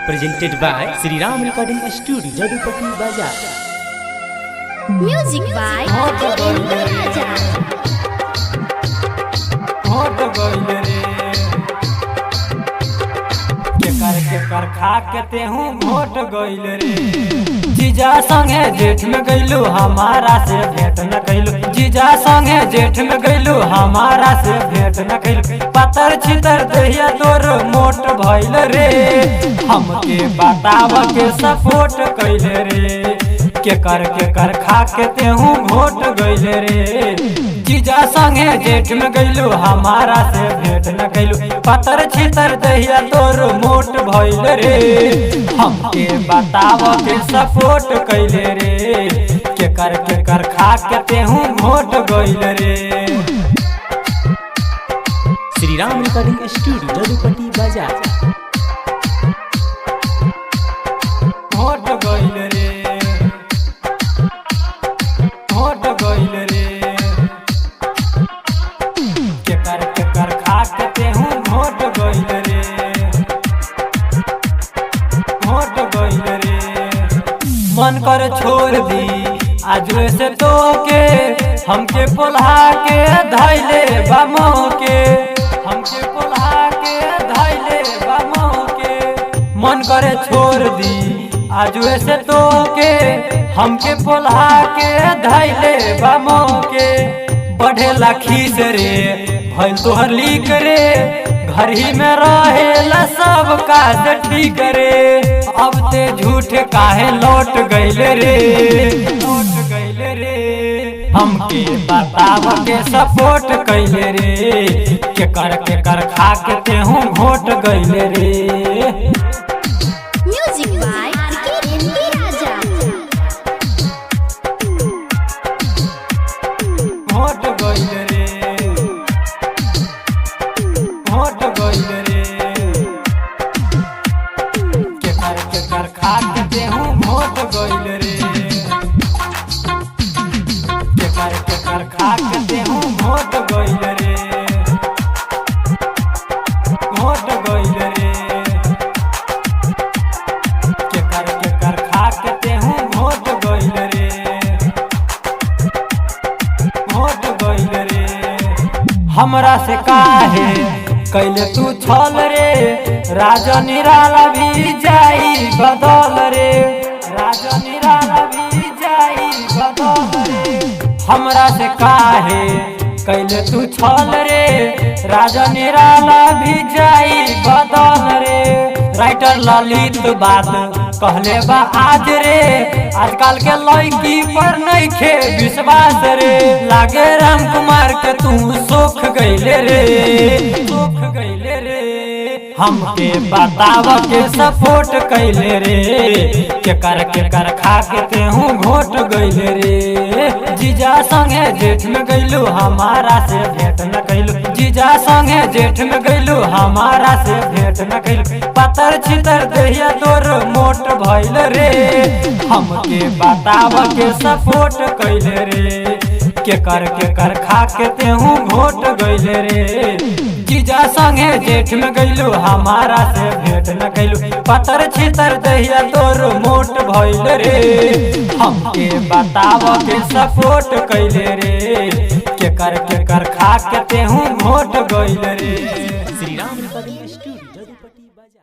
presented by Sri Ram Recording Studio, Jadupati Bazaar. Music by Raja. केकर खा के तेहू घोट गइल रे। जीजा संगे जेठ में गइलू हमारा से भेंट न कइलू। जीजा संगे जेठ में गइलू हमारा से भेंट न कइलू। पतर छितर दहिया तोर मोट भइल रे। हमके बताव के सपोर्ट कइल रे। केकर खा के तेहू घोट गइल रे। जीजा संगे जेठ में गइलू हमारा से भेंट न कइलू। पतर छितर दहिया तोर मोट भइल रे। हमके बताव के सपोर्ट कइले रे। केकर खा के तेहू घोट गइल रे। Sri Ram Recording Studio, Jadupati Bazaar. घोट गइल रे। घोट गइल रे। केकर खा के तेहू घोट गइल रे। घोट गइल रे। मन कर छोड़ दी आज से तो के हमके पोल्हा के धैले बामो के। हमके पोल्हा के धैले बामो के। मन करे छोड़ दी आज से तो के हमके पोल्हा के धैले बामो के। बढ़ेला खीस रे भइल तोहर लीक रे। घर ही में रहेला सब काज ठीक रे। अब ते झूठ काहे लौट गइल रे। लौट गइल रे। हमके बताव के सपोर्ट कइले रे। केकर खा के तेहू घोट गइल रे। Music by Raja. घोट गइल रे। घोट गइल रे। केकर खा के तेहू घोट गइल रे। केकर खा के तेहू घोट गइल रे। घोट गइल रे। केकर खा के तेहू घोट गइल रे। घोट गइल रे। हमरा से काहे कैले तू छल रे। राजा निराला भी जाई बदल रे। राजा निराला भी जाई बदल रे। हमरा से काहे कैले तू छल रे। राजा निराला भी जाई बदल रे। राइटर ललित बात कहले बा आज रे। आजकल के लड़की पर नइखे विश्वास रे। लागे राम कुमार के तू सोख गइले रे। सोख गइले रे। हमके बताव के सपोर्ट कइले रे। केकर खा के तेहू घोट गइले रे। जीजा संगे जेठ में गइलू हमारा से भेंट न कइलू। जीजा संगे जेठ में गइलू हमारा से भेंट न कइलू। पतर छितर दहिया तोर मोट भइल रे। हमके बताव के सपोर्ट कइले रे। केकर खा के तेहू घोट गइले रे। जीजा संगे जेठ में गइलू हमारा से भेंट न कइलू। पतर छितर दहिया तोर मोट भइल रे। हमके बताव के सपोर्ट कइले रे। केकर खा के तेहू घोट गइल रे। Sri Ram Recording Studio, Jadupati Bazaar.